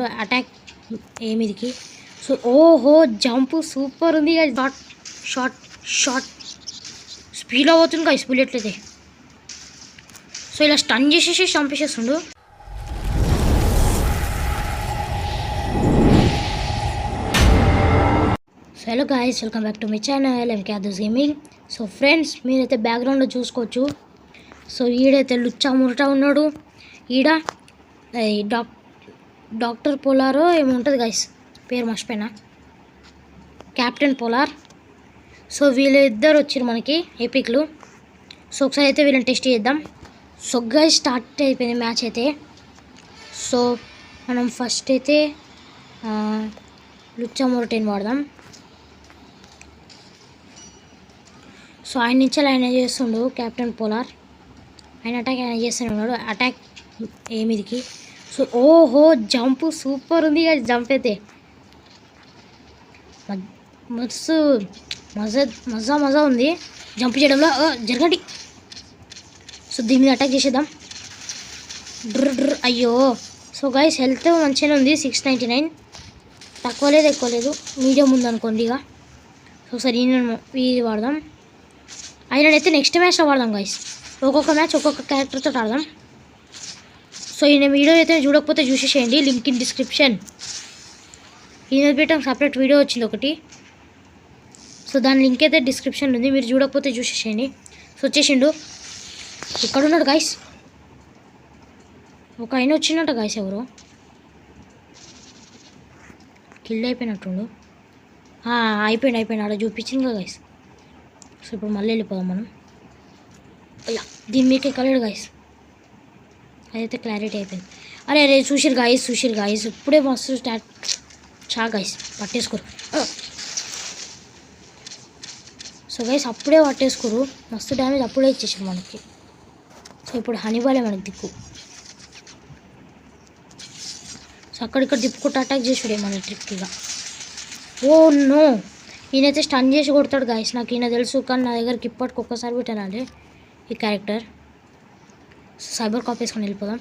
ఉన్నాడు అటాక్ ఏమిదికి. సో ఓహో జంప్ సూపర్ ఉంది గైస్. షార్ట్ షార్ట్ షార్ట్ స్పీడ్లో పోతుంది గైస్ బుల్లెట్ అయితే. సో ఇలా స్టన్ చేసేసి చంపేసేస్తుండు. So hello guys, welcome back to my channel MK Adarsh gaming. So friends, మీరైతే బ్యాక్గ్రౌండ్లో చూసుకోవచ్చు. సో ఈడైతే లుచ్చా మురటా ఉన్నాడు. ఈడ డాక్టర్ పోలారో ఏమో ఉంటుంది గైస్, పేరు మర్చిపోయినా, కెప్టెన్ పోలార్. సో వీళ్ళిద్దరు వచ్చారు మనకి ఎపిక్లు. సో ఒకసారి అయితే వీళ్ళని టెస్ట్ చేద్దాం. సో గైస్ స్టార్ట్ అయిపోయింది మ్యాచ్ అయితే. సో మనం ఫస్ట్ అయితే లుచ్చా మురటేని వాడదాం. సో ఆయన నుంచి ఆయన చేస్తుండు కెప్టెన్ పోలార్. ఆయన అటాక్ ఆయన చేస్తూనే ఉన్నాడు. అటాక్ ఏమిదికి. సో ఓహో జంప్ సూపర్ ఉంది కదా. జంప్ అయితే మస్తు మజా ఉంది జంప్ చేయడంలో. జరగండి. సో దీని మీద అటాక్ చేసేద్దాం. డ్ర అయ్యో. సో గైస్ హెల్త్ మంచిగానే ఉంది, 699. తక్కువ లేదు ఎక్కువ లేదు, మీడియం ఉంది అనుకోండి ఇక. సో సరే ఇది వాడదాం. ఆయననైతే నెక్స్ట్ మ్యాచ్లో వాడదాం గైస్. ఒక్కొక్క మ్యాచ్ ఒక్కొక్క క్యారెక్టర్తో ఆడదాం. సో ఈయన వీడియో అయితే చూడకపోతే చూసేసేయండి, లింక్ ఇన్ డిస్క్రిప్షన్. ఈయన పెట్టాం సపరేట్ వీడియో వచ్చింది ఒకటి. సో దాని లింక్ అయితే డిస్క్రిప్షన్ ఉంది, మీరు చూడకపోతే చూసేసేయండి. సో వచ్చేసిండు. ఎక్కడున్నాడు గైస్? ఒక ఆయన వచ్చిందంట గైస్. ఎవరు కిల్ అయిపోయినట్టుండు. అయిపోయింది ఆడ చూపించింది కదా గైస్. సో ఇప్పుడు మళ్ళీ వెళ్ళిపోదాం మనం. అయ్యా దీని మీకే కలడు గైస్. అదైతే క్లారిటీ అయిపోయింది. అరే చూసిరు గాయస్ ఇప్పుడే మస్తు స్టార్ట్ గైస్. పట్టేసుకోరు. సో గైస్ అప్పుడే పట్టేసుకోరు, మస్తు డ్యామేజ్ అప్పుడే ఇచ్చేసారు మనకి. సో ఇప్పుడు హనీబాలే మనకి దిక్కు. సో అక్కడిక్కడ దిప్పుకుంటూ అటాక్ చేసుడే మన ట్రిక్గా. ఓ నో, ఈయనైతే స్టన్ చేసి కొడతాడు గాయస్. నాకు ఈయన తెలుసు, కానీ నా దగ్గరికి ఇప్పటికి ఒక్కసారి పెట్టాలి ఈ క్యారెక్టర్. సైబర్ కాప్ వేసుకొని వెళ్ళిపోదాం.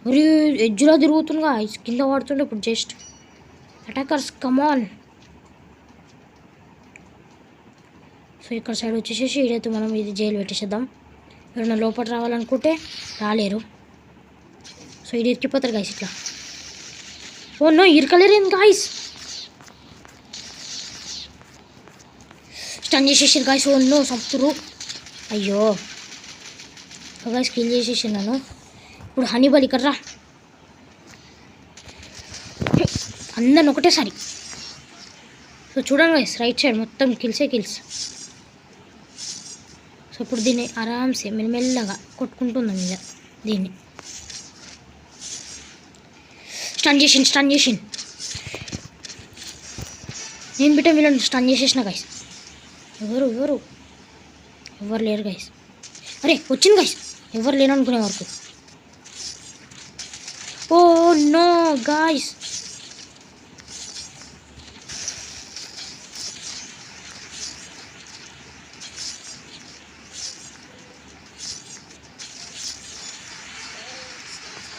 మరి ఎడ్జ్లో తిరుగుతుందిగా, కింద పడుతుండే ఇప్పుడు. జస్ట్ అటాకర్స్ కమాన్. సో ఇక్కడ సైడ్ వచ్చేసేసి ఈడైతే మనం ఇది జైలు పెట్టేసేద్దాం. ఎవరైనా లోపల రావాలనుకుంటే రాలేరు. సో ఇది ఎక్కిపోతారు గాయస్ ఇట్లా. ఓ నో, ఇరకలేరేంది గాయస్. స్టన్ చేసేసారు గాయస్. ఓ నో, చంపుతురు. అయ్యో గాయస్ కిల్ చేసేసాను నన్ను. ఇప్పుడు హనీబాల్ ఇక్కడ రా, అందరిని ఒకటేసారి. సో చూడండి గాయస్, రైట్ సైడ్ మొత్తం కిల్స్. సో ఇప్పుడు దీన్ని ఆరామ్సే మెల్లగా కొట్టుకుంటుందాం ఇక దీన్ని. స్టన్ చేసి నేను బిట్ట వీళ్ళని స్టన్ చేసేసిన గాయస్. ఎవరు లేరు గైస్. అరే వచ్చింది గైస్, ఎవరు లేరు అనుకునే వరకు. Oh no guys.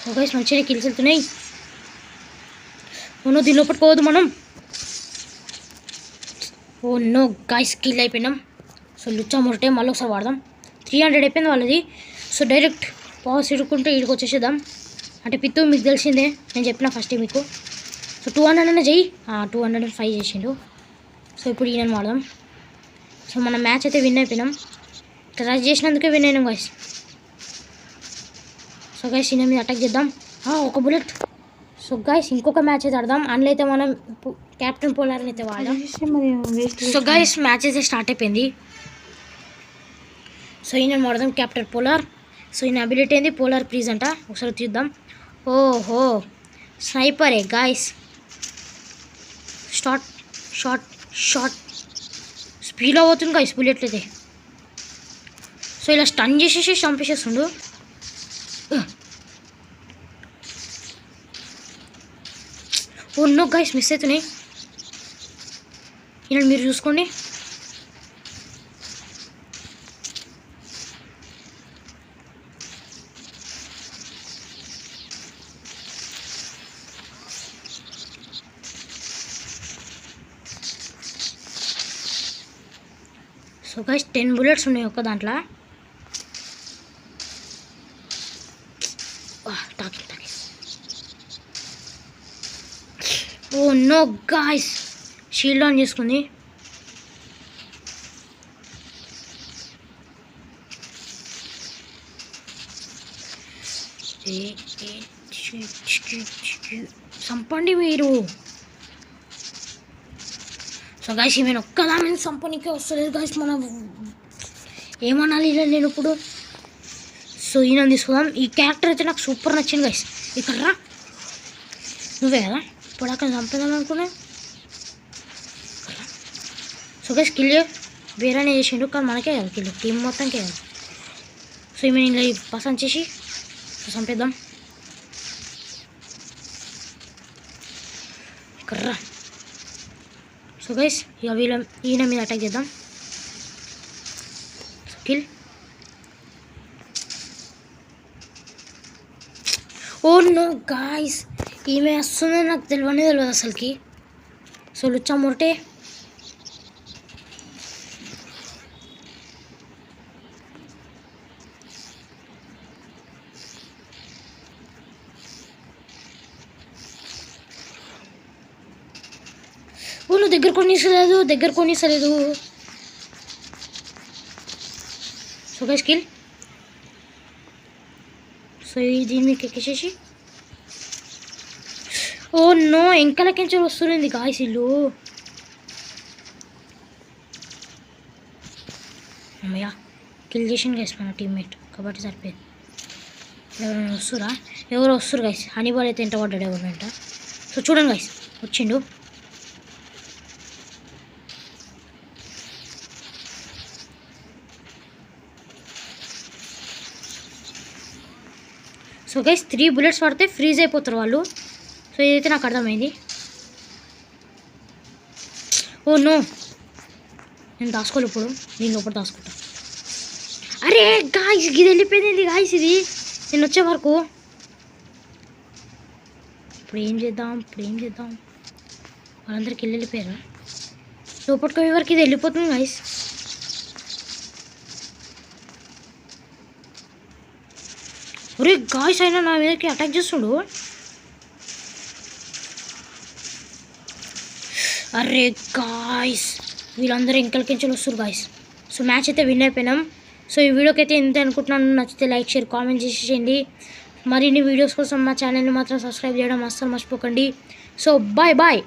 Oh guys మంచిగా కిల్స్ వెళ్తున్నాయి. ఓ నో, దీని లోపల పోవద్దు మనం. ఓ నో గాయస్, కిల్ అయిపోయినాం. సో లుచ్చా మురటే మళ్ళీ ఒకసారి వాడదాం. 300 అయిపోయింది వాళ్ళది. సో డైరెక్ట్ పాస్ ఇరుక్కుంటే ఇడికి వచ్చేసేద్దాం. అంటే పిత్తు మీకు తెలిసిందే, నేను చెప్పిన ఫస్టే మీకు. సో 200 అనే చెయ్యి. 205 చేసిండు. సో ఇప్పుడు ఈయన వాడదాం. సో మన మ్యాచ్ అయితే విన్ అయిపోయినాం. ట్రై చేసినందుకే విన్ అయినాం గైస్. సో గైస్ ఈయన మీద అటాక్ చేద్దాం. ఒక బుల్లెట్. సో గైస్ ఇంకొక మ్యాచ్ అయితే ఆడదాం. అందులో అయితే మనం కెప్టెన్ పోలార్ని అయితే వాడదాం. సో గైస్ మ్యాచ్ అయితే స్టార్ట్ అయిపోయింది. సో ఈయన వాడదాం కెప్టెన్ పోలార్. సో ఈయన అబిలిటీ ఏంది, పోలార్ ప్లీజ్ అంట. ఒకసారి చూద్దాం. ఓహో స్నైపరే గాయస్. షార్ట్ స్పీడ్లో పోతుంది గాయస్ బుల్లెట్ అయితే. సో ఇలా స్టన్ చేసేసి చంపేసేస్తుండు. ఓ నో గాయస్, మిస్ అవుతున్నాయి. ఈయన మీరు చూసుకోండి. సో గైస్ 10 బుల్లెట్స్ ఉన్నాయి ఒక్క దాంట్లో. టాకి oh no guys, shield on చేసుకుంది. చంపండి మీరు. సో గాయస్ ఈమెను ఒక్కదాని చంపనికే వస్తలేదు గాయస్. మనం ఏమనాలి ఇలా నేను ఇప్పుడు. సో ఈయన తీసుకుందాం. ఈ క్యారెక్టర్ అయితే నాకు సూపర్ నచ్చింది గాయస్. ఇక్కడ రా, నువ్వే కదా ఇప్పుడు అక్కడ చంపేదాం అనుకున్నా. సో గాయస్ కిల్ వేరేనే చేసిండు, కానీ మనకే కదా కిల్, టీం మొత్తంకే కదా. సో ఈమె ఇలా పసంద్ చేసి చంపేద్దాం. కర్రా. సో గైస్ ఇక ఈయన మీద అటాక్ చేద్దాం. కిల్. ఓ నో గాయ్స్, ఈమె వస్తుందని నాకు తెలియదు అసలుకి. సో లుచ్చా మొరటే. నువ్వు దగ్గర కొనిసలేదు. So guys kill. సో దీన్ని మీకు ఎక్కేసేసి. ఓ నో, ఎంకలకించి వస్తుంది గాయస్ ఇల్లు. అమ్మయ్యా కిల్ చేసింది గైస్ మన టీమ్మేట్, కాబట్టి సరిపోయింది. ఎవరు వస్తురు గైస్. హనీబాల్ అయితే ఎంత పడ్డాడు ఎవరినంట. సో చూడండి గైస్ వచ్చిండు. సో గైస్ 3 బుల్లెట్స్ పడితే ఫ్రీజ్ అయిపోతారు వాళ్ళు. సో ఇదైతే నాకు అర్థమైంది. ఓ నో, నేను దాచుకోవాలి ఇప్పుడు. నేను లోపల దాచుకుంటా. అరే గాయస్ ఇది వెళ్ళిపోయింది గాయస్, ఇది నేను వచ్చే వరకు. ఇప్పుడు ఏం చేద్దాం వాళ్ళందరికీ వెళ్ళిపోయారు. లోపలికి పోయే వరకు ఇది వెళ్ళిపోతుంది గాయస్. ఒరే గాయ్స్ అయినా నా మీదకి అటాక్ చేస్తుడు. అరే గాయ్స్ వీళ్ళందరూ ఇంకలకించి వస్తారు గాయ్స్. సో మ్యాచ్ అయితే విన్ అయిపోయినాం. సో ఈ వీడియోకి అయితే ఎంత అనుకుంటున్నాను. నచ్చితే లైక్ షేర్ కామెంట్ చేసేయండి. మరిన్ని వీడియోస్ కోసం మా ఛానల్ని మాత్రం సబ్స్క్రైబ్ చేయడం అస్సలు మర్చిపోకండి. So bye.